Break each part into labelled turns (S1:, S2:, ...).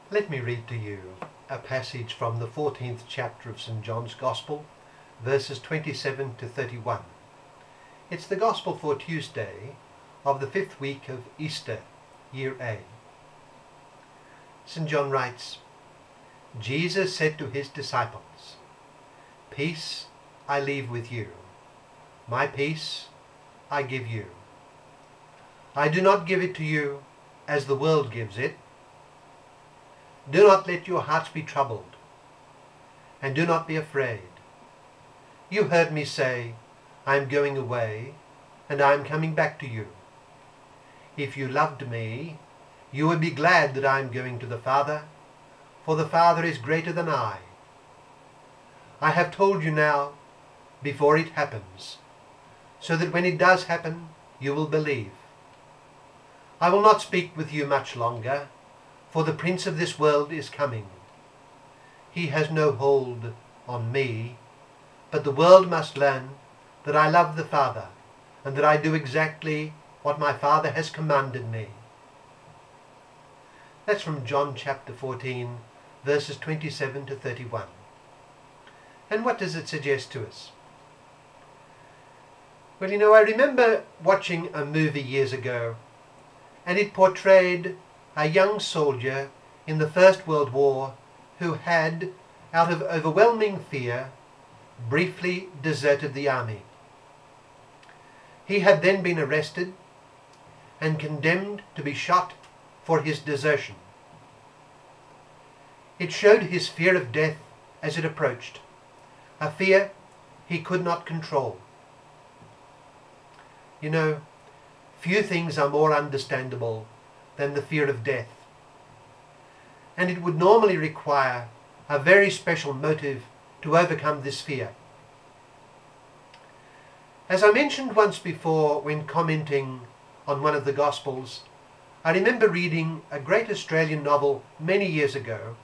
S1: Let me read to you a passage from the 14th chapter of St. John's Gospel, verses 27 to 31. It's the Gospel for Tuesday of the 5th week of Easter, Year A. St. John writes, Jesus said to his disciples, "Peace I leave with you. My peace I give you. I do not give it to you as the world gives it. Do not let your hearts be troubled, and do not be afraid. You heard me say, I am going away, and I am coming back to you. If you loved me, you would be glad that I am going to the Father, for the Father is greater than I. I have told you now, before it happens, so that when it does happen, you will believe. I will not speak with you much longer, for the prince of this world is coming. He has no hold on me, but the world must learn that I love the Father, and that I do exactly what my Father has commanded me." That's from John chapter 14, verses 27 to 31. And what does it suggest to us? Well, I remember watching a movie years ago, and it portrayed a young soldier in the First World War who had, out of overwhelming fear, briefly deserted the army. He had then been arrested and condemned to be shot for his desertion. It showed his fear of death as it approached, a fear he could not control. Few things are more understandable than the fear of death, and it would normally require a very special motive to overcome this fear. As I mentioned once before when commenting on one of the Gospels, I remember reading a great Australian novel many years ago,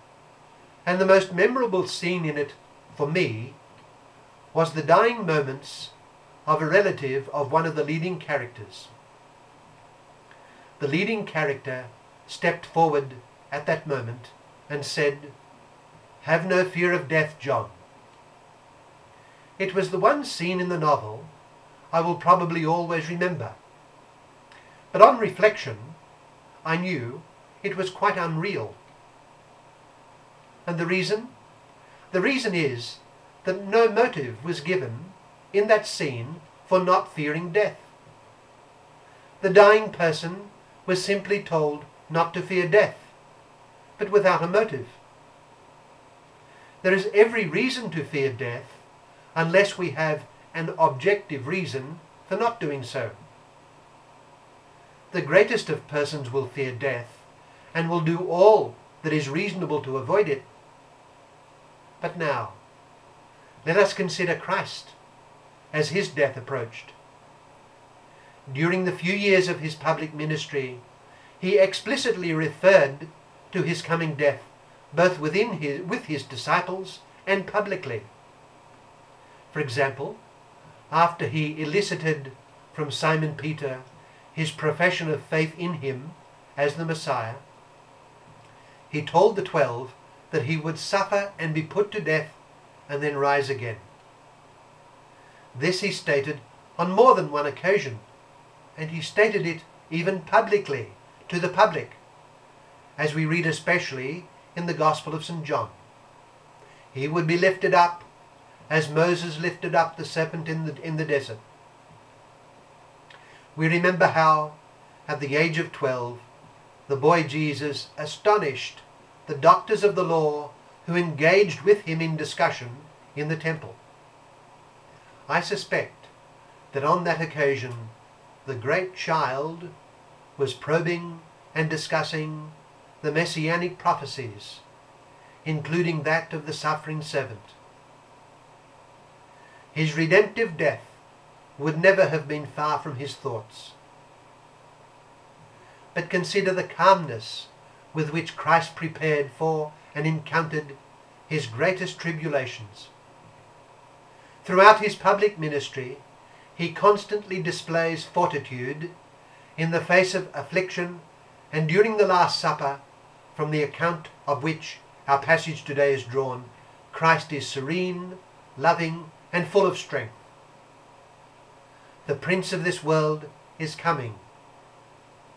S1: and the most memorable scene in it for me was the dying moments of a relative of one of the leading characters. The leading character stepped forward at that moment and said, "Have no fear of death, John." It was the one scene in the novel I will probably always remember. But on reflection, I knew it was quite unreal. And the reason? The reason is that no motive was given in that scene for not fearing death. The dying person was simply told not to fear death, but without a motive. There is every reason to fear death unless we have an objective reason for not doing so. The greatest of persons will fear death and will do all that is reasonable to avoid it. But now, let us consider Christ as his death approached. During the few years of his public ministry, he explicitly referred to his coming death, both with his disciples and publicly. For example, after he elicited from Simon Peter his profession of faith in him as the Messiah, he told the 12 that he would suffer and be put to death and then rise again. This he stated on more than one occasion, and he stated it even publicly to the public, as we read especially in the Gospel of St. John. He would be lifted up as Moses lifted up the serpent in the desert. We remember how, at the age of 12, the boy Jesus astonished the doctors of the law who engaged with him in discussion in the temple. I suspect that on that occasion the great child was probing and discussing the messianic prophecies, including that of the suffering servant. His redemptive death would never have been far from his thoughts. But consider the calmness with which Christ prepared for and encountered his greatest tribulations. Throughout his public ministry, he constantly displays fortitude in the face of affliction, and during the Last Supper, from the account of which our passage today is drawn, Christ is serene, loving, and full of strength. The prince of this world is coming,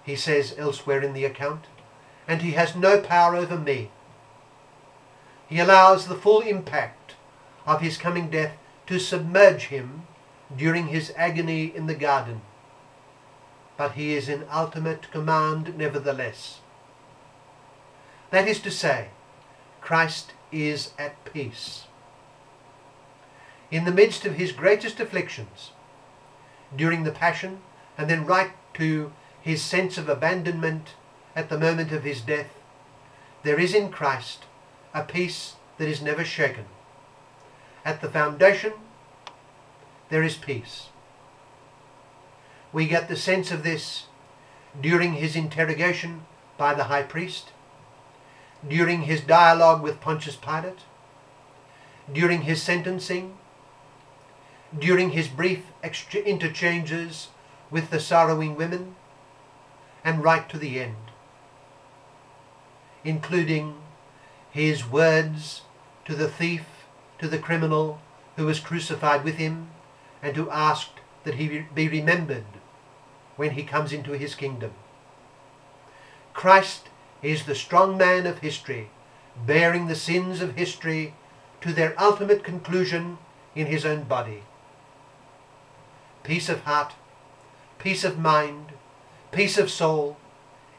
S1: he says elsewhere in the account, and he has no power over me. He allows the full impact of his coming death to submerge him during his agony in the garden. But he is in ultimate command nevertheless. That is to say, Christ is at peace. In the midst of his greatest afflictions, during the Passion, and then right to his sense of abandonment at the moment of his death, there is in Christ a peace that is never shaken. At the foundation, there is peace. We get the sense of this during his interrogation by the high priest, during his dialogue with Pontius Pilate, during his sentencing, during his brief interchanges with the sorrowing women, and right to the end, including his words to the thief, to the criminal who was crucified with him, and who asked that he be remembered when he comes into his kingdom. Christ is the strong man of history, bearing the sins of history to their ultimate conclusion in his own body. Peace of heart, peace of mind, peace of soul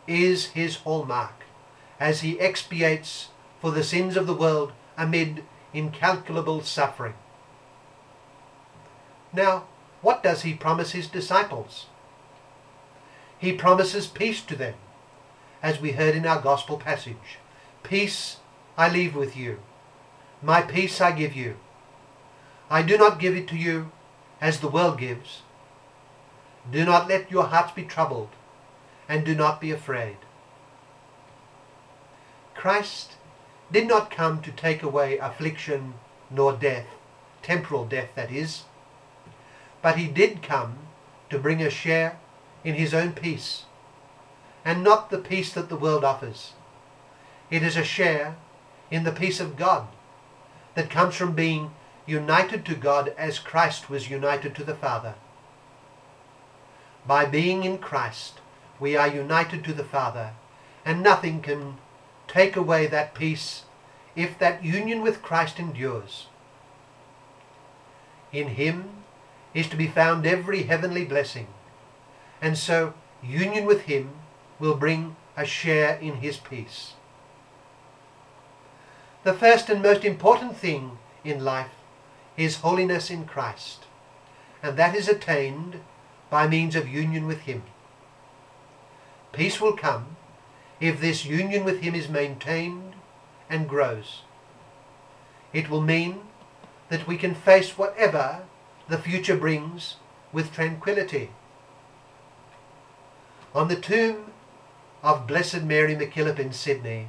S1: is his hallmark as he expiates for the sins of the world amid incalculable suffering. Now, what does he promise his disciples? He promises peace to them, as we heard in our gospel passage. Peace I leave with you. My peace I give you. I do not give it to you as the world gives. Do not let your hearts be troubled, and do not be afraid. Christ did not come to take away affliction nor death, temporal death that is, but he did come to bring a share in his own peace, and not the peace that the world offers. It is a share in the peace of God that comes from being united to God as Christ was united to the Father. By being in Christ, we are united to the Father, and nothing can take away that peace if that union with Christ endures. In him is to be found every heavenly blessing, and so union with him will bring a share in his peace. The first and most important thing in life is holiness in Christ, and that is attained by means of union with him. Peace will come if this union with him is maintained and grows. It will mean that we can face whatever the future brings with tranquility. On the tomb of Blessed Mary MacKillop in Sydney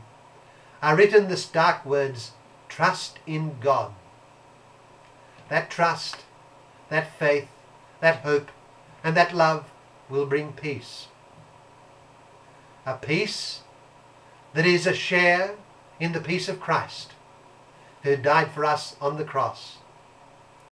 S1: are written the stark words, "Trust in God." That trust, that faith, that hope, and that love will bring peace. A peace that is a share in the peace of Christ, who died for us on the cross,